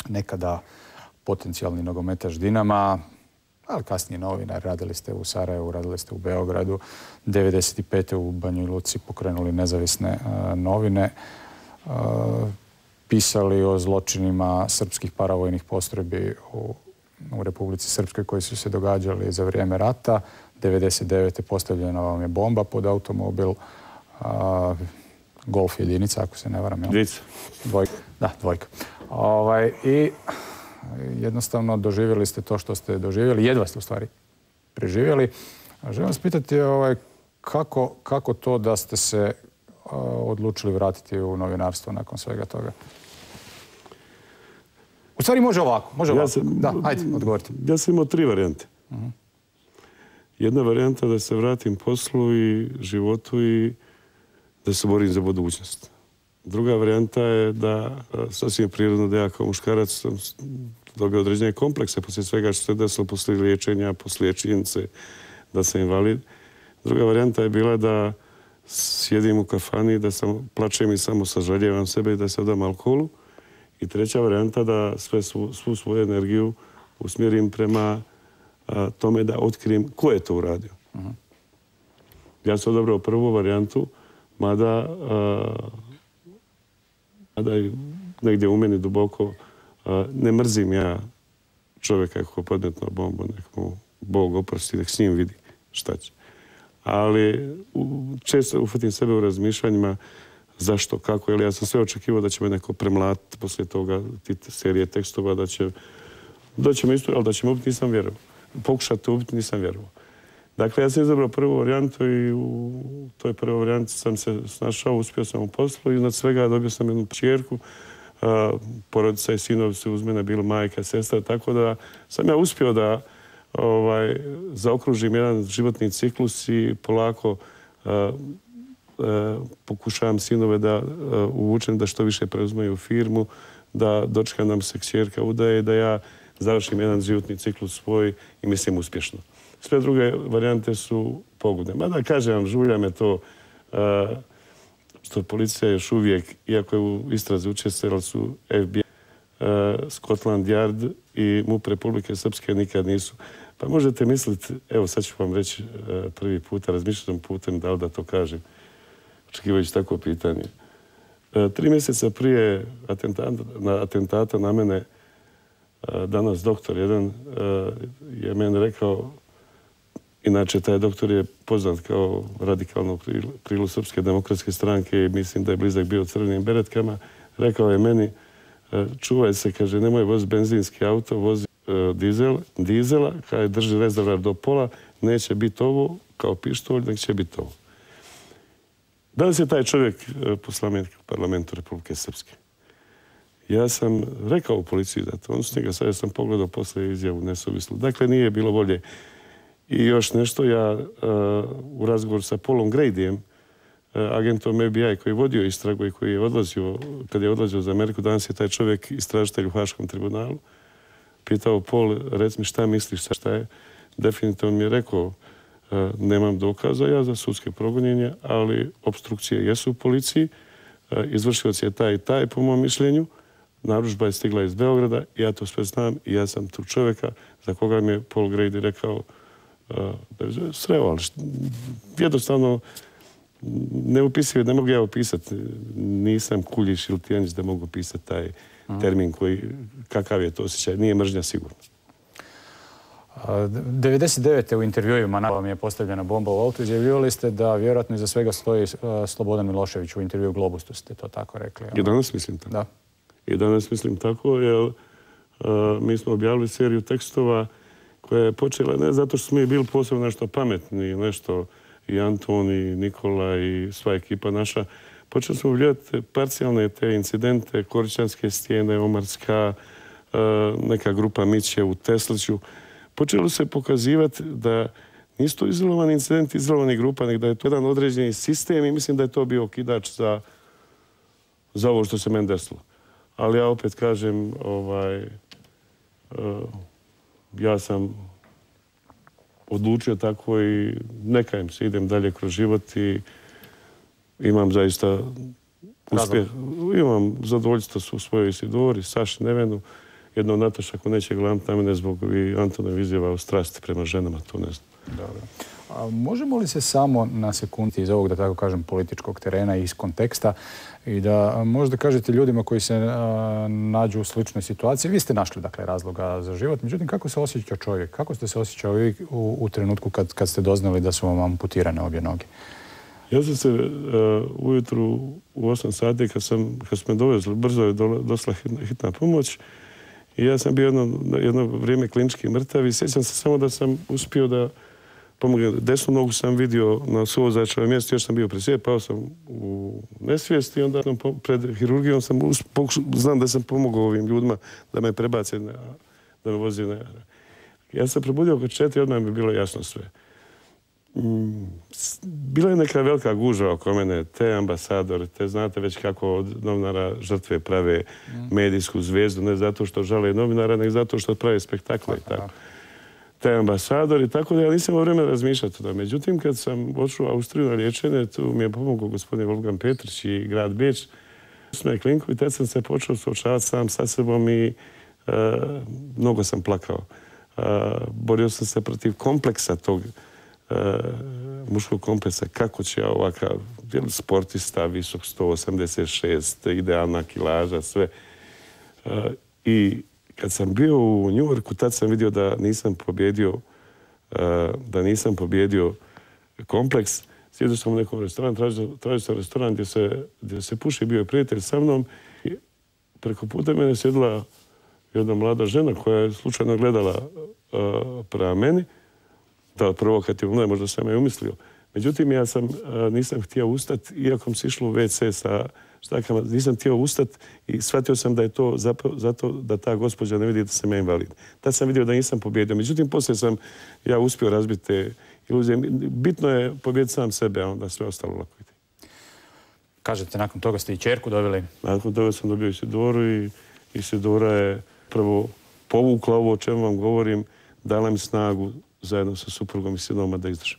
nekada potencijalni nogometaš Dinama, ali kasnije novinar, radili ste u Sarajevu, radili ste u Beogradu, 95. u Banji Luci pokrenuli nezavisne novine, pisali o zločinima srpskih paravojnih postrojbi u Republici Srpskoj koji su se događali za vrijeme rata. 99. postavljena vam je bomba pod automobil, Golf jedinica, ako se ne varam. Dvojka. Da, dvojka. I jednostavno doživjeli ste to što ste doživjeli. Jedva ste u stvari preživjeli. Želim vas pitati kako to da ste se odlučili vratiti u novinarstvo nakon svega toga? U stvari može ovako. Da, ajde, odgovorite. Ja sam imao 3 varijante. Jedna varijanta da se vratim poslu i životu i da se borim za budućnost. Druga varijanta je da sasvim prirodno da ja kao muškarac sam dobio određene komplekse poslije svega što se desilo, poslije liječenja, poslije činjenice da sam invalid. Druga varijanta je bila da sjedim u kafani, da sam plačem i samo sažaljevam sebe i da se odam alkoholu. I treća varijanta da svu svoju energiju usmjerim prema tome da otkrijem ko je to uradio. Ja sam odabrao prvu varijantu, mada negdje u meni duboko ne mrzim ja čovjeka koji je podmetnuo bombu, nek mu Bog oprosti, nek s njim vidi šta će. Ali često uhvatim sebe u razmišljanjima zašto, kako, jer ja sam sve očekivao da će me neko premlatiti poslije toga, serije tekstova, da će me isto, ali da će me ubiti, nisam vjerovao. Pokušati ubiti, nisam vjerovao. Dakle, ja sam izabrao prvu varijantu i u toj prvoj varijanti sam se snašao, uspio sam u poslu i iznad svega dobio sam jednu kćerku. Porodica i sinovi su uz mene bili majka, sestra, tako da sam ja uspio da zaokružim jedan životni ciklus i polako pokušavam sinove da uvučem da što više preuzmaju firmu, da dočeka nam se kćerka udaje, da ja završim jedan životni ciklus svoj i mislim uspješno. Sve druge varijante su pogubne. Mada kažem vam, žulja me to što policija još uvijek, iako je u istrazi učestvovali su FBI, Scotland Yard i MUP Republike Srpske nikad nisu. Pa možete misliti, evo sad ću vam reći prvi puta, razmišljam putem da li da to kažem, očekivajući takvo pitanje. 3 mjeseca prije atentata na mene, danas doktor jedan je meni rekao, inače taj doktor je poznat kao radikalno krilu Srpske demokratske stranke i mislim da je blizak bio crvenim beretkama, rekao je meni, čuvaj se, kaže, nemoj vozi benzinski auto, vozi dizela, kada drži rezervoar do pola, neće biti ovo kao pištolj, nek će biti ovo. Danas je taj čovjek poslanik u parlamentu Republike Srpske. Ja sam rekao u policiji da to, odnosno njega sad ja sam pogledao posle izjavu nesuvislu. Dakle, nije bilo volje. I još nešto, ja u razgovoru sa Paulom Gradyjem, agentom FBI koji je vodio istragu i koji je odlazio, kad je odlazio za Ameriku, danas je taj čovjek istražitelj u Haškom tribunalu, pitao Paul, reci mi šta misliš, šta je. Definitivno mi je rekao, nemam dokaza ja za sudske progonjenje, ali obstrukcije jesu u policiji, izvršilac je taj i taj, po mom mišljenju, narudžba je stigla iz Beograda, ja to sve znam i ja sam tu čovjeka za koga mi je Paul Grady rekao da je sreo, ali jednostavno neupisivo, ne mogu ja opisati, nisam Kuljiš ili Tijanić da mogu opisati taj termin koji, kakav je to osjećaj, nije mržnja sigurno. 99. u intervjuima vam je postavljena bomba u autu. Izjavljivali ste da vjerojatno iza svega stoji Slobodan Milošević u intervju Globusu, ste to tako rekli. I danas mislim tako. Da. I danas mislim tako, jer mi smo objavili seriju tekstova koja je počela ne zato što smo mi bili posebno nešto pametni, nešto i Anton i Nikola i sva ekipa naša. Počeli smo objavljati parcijalne te incidente, Koričanske stijene, Omarska, neka grupa Miće u Tesliću. Počelo se pokazivati da nisu to izolovani incidenti, izolovani grupa, nego da je to jedan određeni sistem i mislim da je to bio okidač za ovo što se meni desilo. Ali ja opet kažem, ja sam odlučio tako i ne kajem se, idem dalje kroz život i imam zaista uspjeh. Imam zadovoljstvo u svojoj Isidori, Saši Nevenu, jedno od Nataša ko neće gledati na mene zbog i Antonov izjava o strasti prema ženama, to ne znam. Dobro. A možemo li se samo na sekundi iz ovog, da tako kažem, političkog terena i iz konteksta i da možda kažete ljudima koji se nađu u sličnoj situaciji, vi ste našli dakle razloga za život, međutim kako se osjeća čovjek? Kako ste se osjećali u trenutku kad ste doznali da su vam amputirane obje noge? Ja sam se ujutru u 8 sati kad su me dovezli, brzo je došla hitna pomoć i ja sam bio jedno vrijeme klinički mrtav i sjećam se samo da sam uspio da pomognem. Desnu nogu sam vidio na suvozačevom mjestu, još sam bio presjed, pao sam u nesvijest i onda pred hirurgijom znam da sam pomogao ovim ljudima da me prebace, da me vozi na... Ja sam probudio oko 4, odmah mi je bilo jasno sve. Bila je neka velika gužva oko mene, te ambasadori, te znate već kako od novinara žrtve prave medijsku zvezdu, ne zato što žale novinara, nego zato što prave spektakle i tako. Te ambasadori, tako da ja nisam imao vremena razmišljati o tome. Međutim, kad sam odšao u Austriju na liječenje, tu mi je pomogao gospodin Wolfgang Petrić i grad Beč. Smo je kliniku i tad sam se počeo suočavati sam sa sebom i mnogo sam plakao. Borio sam se protiv kompleksa tog muškog kompleksa. Kako će ovakav sportista, visok 186, idealna kilaža, sve. I kad sam bio u Njujorku, tad sam vidio da nisam pobjedio kompleks. Sjedio sam u nekom restoranu, tražio sam restoran gdje se puši, bio je prijatelj sa mnom. I preko puta mene sjedila jedna mlada žena koja je slučajno gledala prema meni. Da, provokativno, možda sam je umislio. Međutim, ja nisam htio ustati, iako si išlo u WC sa štakama, nisam htio ustati i shvatio sam da je to zato da ta gospođa ne vidi da sam ja invalid. Tad sam vidio da nisam pobjedio. Međutim, poslije sam ja uspio razbiti te iluzije. Bitno je pobijediti sam sebe, a onda sve ostalo lako ide. Kažete, nakon toga ste i ćerku dobili? Nakon toga sam dobio Isidoru i Isidora je prvo povukla ovo o čemu vam govorim, dala mi snagu zajedno sa suprugom i sinoma da izdržim.